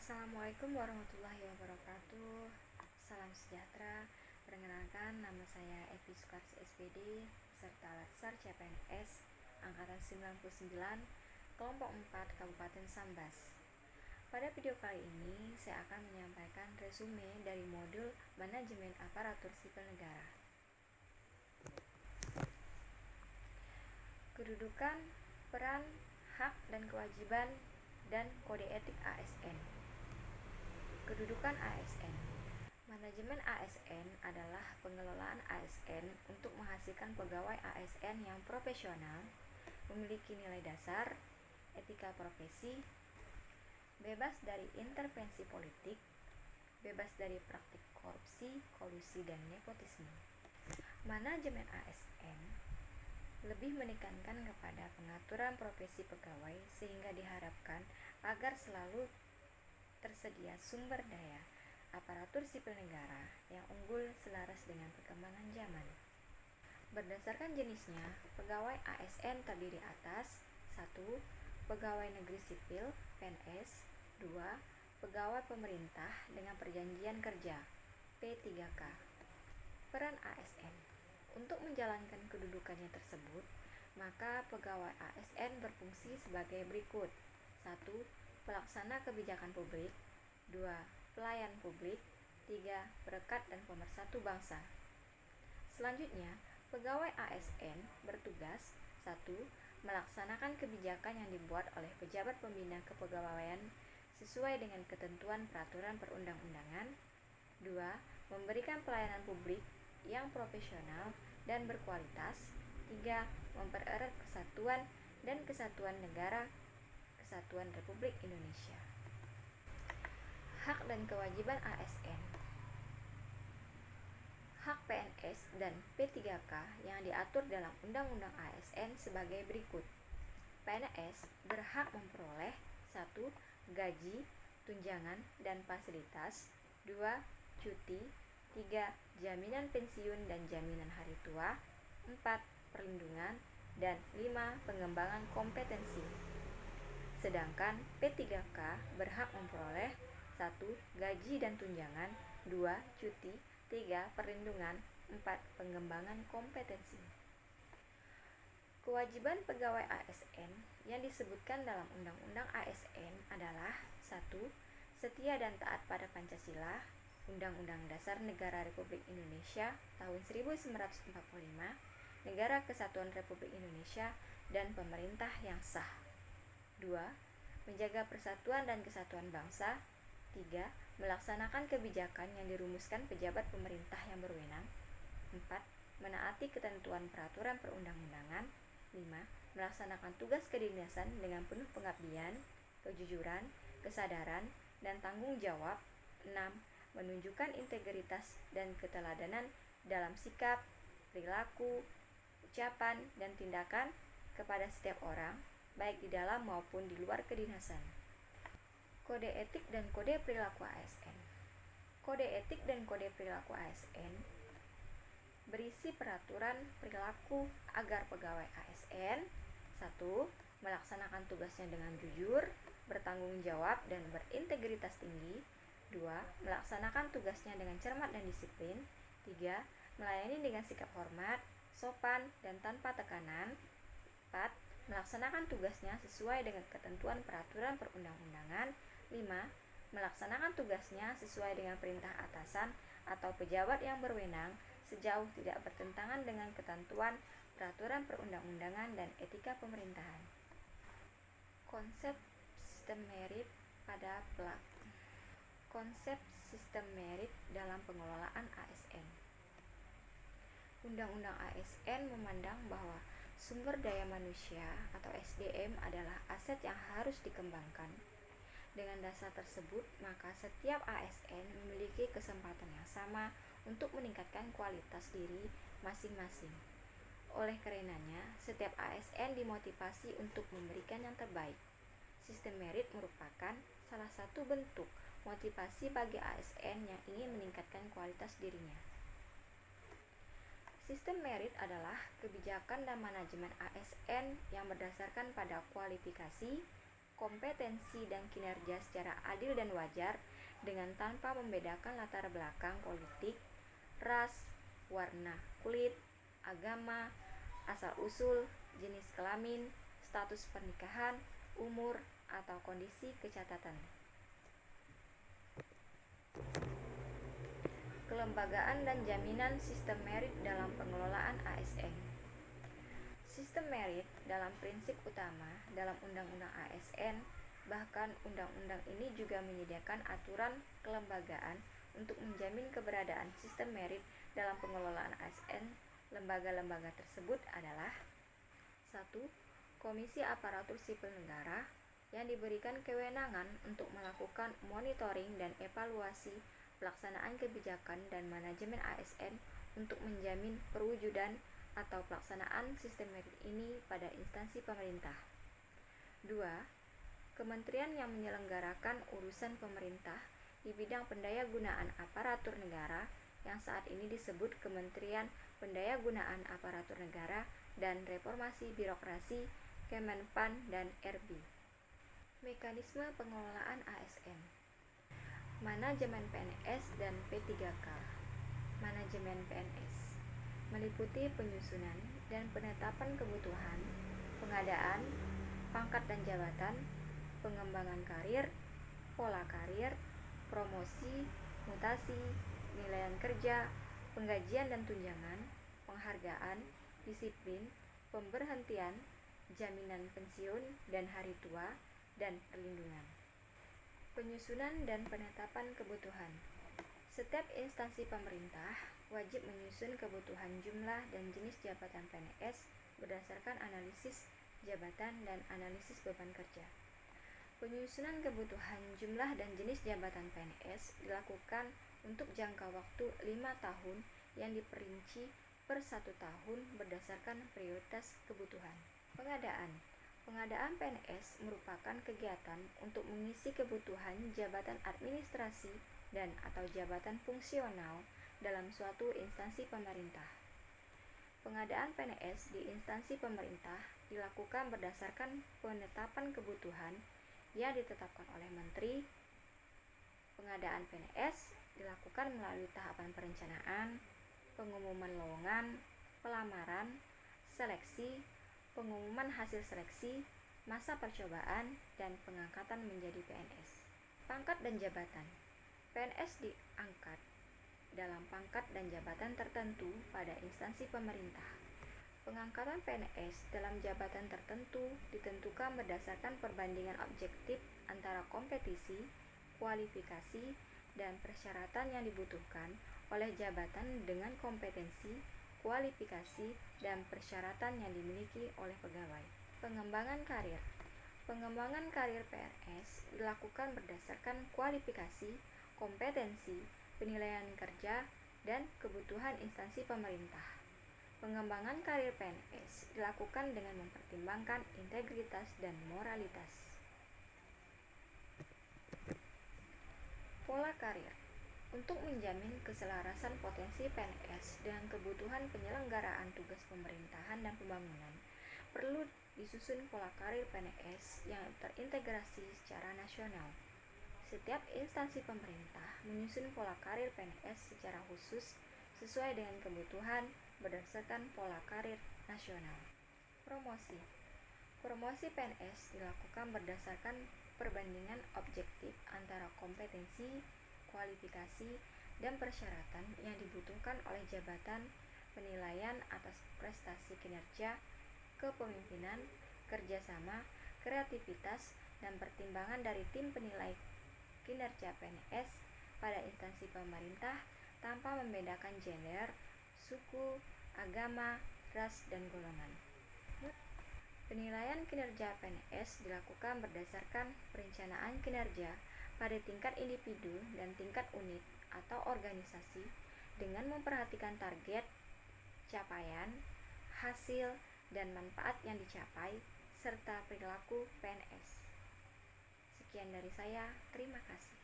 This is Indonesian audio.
Assalamualaikum warahmatullahi wabarakatuh. Salam sejahtera. Perkenalkan, nama saya Epi Sukarsi SPD, serta Latsar CPNS Angkatan 99, Kelompok 4, Kabupaten Sambas. Pada video kali ini, saya akan menyampaikan resume dari modul Manajemen Aparatur Sipil Negara. Kedudukan, peran, hak dan kewajiban, dan kode etik ASN. Kedudukan ASN. Manajemen ASN adalah pengelolaan ASN untuk menghasilkan pegawai ASN yang profesional, memiliki nilai dasar, etika profesi, bebas dari intervensi politik, bebas dari praktik korupsi, kolusi, dan nepotisme. Manajemen ASN lebih menekankan kepada pengaturan profesi pegawai sehingga diharapkan agar selalu tersedia sumber daya aparatur sipil negara yang unggul selaras dengan perkembangan zaman. Berdasarkan jenisnya, pegawai ASN terdiri atas 1. Pegawai negeri sipil (PNS). 2. Pegawai pemerintah dengan perjanjian kerja (P3K). Peran ASN. Untuk menjalankan kedudukannya tersebut, maka pegawai ASN berfungsi sebagai berikut. 1. Pelaksana kebijakan publik. 2. Pelayan publik. 3. Perekat dan pemersatu bangsa. Selanjutnya, pegawai ASN bertugas 1. Melaksanakan kebijakan yang dibuat oleh pejabat pembina kepegawaian sesuai dengan ketentuan peraturan perundang-undangan. 2. Memberikan pelayanan publik yang profesional dan berkualitas. 3. Mempererat kesatuan dan kesatuan negara Kesatuan Republik Indonesia. Hak dan kewajiban ASN. Hak PNS dan P3K yang diatur dalam Undang-Undang ASN sebagai berikut. PNS berhak memperoleh 1. Gaji, tunjangan, dan fasilitas. 2. Cuti. 3. Jaminan pensiun dan jaminan hari tua. 4. Perlindungan. Dan 5. Pengembangan kompetensi. Sedangkan P3K berhak memperoleh 1. Gaji dan tunjangan. 2. Cuti. 3. Perlindungan. 4. Pengembangan kompetensi. Kewajiban pegawai ASN yang disebutkan dalam Undang-Undang ASN adalah 1. Setia dan taat pada Pancasila, Undang-Undang Dasar Negara Republik Indonesia tahun 1945, Negara Kesatuan Republik Indonesia, dan pemerintah yang sah. 2. Menjaga persatuan dan kesatuan bangsa. 3. Melaksanakan kebijakan yang dirumuskan pejabat pemerintah yang berwenang. 4. Menaati ketentuan peraturan perundang-undangan. 5. Melaksanakan tugas kedinasan dengan penuh pengabdian, kejujuran, kesadaran, dan tanggung jawab. 6. Menunjukkan integritas dan keteladanan dalam sikap, perilaku, ucapan, dan tindakan kepada setiap orang, baik di dalam maupun di luar kedinasan. Kode etik dan kode perilaku ASN. Kode etik dan kode perilaku ASN berisi peraturan perilaku agar pegawai ASN 1. Melaksanakan tugasnya dengan jujur, bertanggung jawab, dan berintegritas tinggi. 2. Melaksanakan tugasnya dengan cermat dan disiplin. 3. Melayani dengan sikap hormat, sopan, dan tanpa tekanan. 4. Melaksanakan tugasnya sesuai dengan ketentuan peraturan perundang-undangan. 5. Melaksanakan tugasnya sesuai dengan perintah atasan atau pejabat yang berwenang sejauh tidak bertentangan dengan ketentuan peraturan perundang-undangan dan etika pemerintahan. Konsep sistem merit pada plak. Konsep sistem merit dalam pengelolaan ASN. Undang-Undang ASN memandang bahwa sumber daya manusia atau SDM adalah aset yang harus dikembangkan. Dengan dasar tersebut, maka setiap ASN memiliki kesempatan yang sama untuk meningkatkan kualitas diri masing-masing. Oleh karenanya, setiap ASN dimotivasi untuk memberikan yang terbaik. Sistem merit merupakan salah satu bentuk motivasi bagi ASN yang ingin meningkatkan kualitas dirinya. Sistem merit adalah kebijakan dan manajemen ASN yang berdasarkan pada kualifikasi, kompetensi dan kinerja secara adil dan wajar dengan tanpa membedakan latar belakang politik, ras, warna kulit, agama, asal-usul, jenis kelamin, status pernikahan, umur, atau kondisi kecatatan. Kelembagaan dan jaminan sistem merit dalam pengelolaan ASN. Sistem merit dalam prinsip utama dalam Undang-Undang ASN, bahkan undang-undang ini juga menyediakan aturan kelembagaan untuk menjamin keberadaan sistem merit dalam pengelolaan ASN. Lembaga-lembaga tersebut adalah 1. Komisi Aparatur Sipil Negara yang diberikan kewenangan untuk melakukan monitoring dan evaluasi pelaksanaan kebijakan dan manajemen ASN untuk menjamin perwujudan atau pelaksanaan sistem merit ini pada instansi pemerintah. 2. Kementerian yang menyelenggarakan urusan pemerintah di bidang pendayagunaan aparatur negara yang saat ini disebut Kementerian Pendayagunaan Aparatur Negara dan Reformasi Birokrasi, Kemenpan dan RB. Mekanisme pengelolaan ASN. Manajemen PNS dan P3K. Manajemen PNS meliputi penyusunan dan penetapan kebutuhan, pengadaan, pangkat dan jabatan, pengembangan karir, pola karir, promosi, mutasi, penilaian kerja, penggajian dan tunjangan, penghargaan, disiplin, pemberhentian, jaminan pensiun dan hari tua, dan perlindungan. Penyusunan dan penetapan kebutuhan. Setiap instansi pemerintah wajib menyusun kebutuhan jumlah dan jenis jabatan PNS berdasarkan analisis jabatan dan analisis beban kerja. Penyusunan kebutuhan jumlah dan jenis jabatan PNS dilakukan untuk jangka waktu 5 tahun yang diperinci per 1 tahun berdasarkan prioritas kebutuhan. Pengadaan. Pengadaan PNS merupakan kegiatan untuk mengisi kebutuhan jabatan administrasi dan atau jabatan fungsional dalam suatu instansi pemerintah. Pengadaan PNS di instansi pemerintah dilakukan berdasarkan penetapan kebutuhan yang ditetapkan oleh Menteri. Pengadaan PNS dilakukan melalui tahapan perencanaan, pengumuman lowongan, pelamaran, seleksi, pengumuman hasil seleksi, masa percobaan, dan pengangkatan menjadi PNS. Pangkat dan jabatan. PNS diangkat dalam pangkat dan jabatan tertentu pada instansi pemerintah. Pengangkatan PNS dalam jabatan tertentu ditentukan berdasarkan perbandingan objektif antara kompetisi, kualifikasi, dan persyaratan yang dibutuhkan oleh jabatan dengan kompetensi, kualifikasi, dan persyaratan yang dimiliki oleh pegawai. Pengembangan karir. Pengembangan karir PNS dilakukan berdasarkan kualifikasi, kompetensi, penilaian kerja, dan kebutuhan instansi pemerintah. Pengembangan karir PNS dilakukan dengan mempertimbangkan integritas dan moralitas. Pola karir. Untuk menjamin keselarasan potensi PNS dengan kebutuhan penyelenggaraan tugas pemerintahan dan pembangunan, perlu disusun pola karir PNS yang terintegrasi secara nasional. Setiap instansi pemerintah menyusun pola karir PNS secara khusus sesuai dengan kebutuhan berdasarkan pola karir nasional. Promosi. Promosi PNS dilakukan berdasarkan perbandingan objektif antara kompetensi, kualifikasi, dan persyaratan yang dibutuhkan oleh jabatan, penilaian atas prestasi kinerja, kepemimpinan, kerjasama, kreativitas, dan pertimbangan dari tim penilai kinerja PNS pada instansi pemerintah tanpa membedakan gender, suku, agama, ras, dan golongan. Penilaian kinerja PNS dilakukan berdasarkan perencanaan kinerja pada tingkat individu dan tingkat unit atau organisasi dengan memperhatikan target, capaian, hasil, dan manfaat yang dicapai, serta perilaku PNS. Sekian dari saya, terima kasih.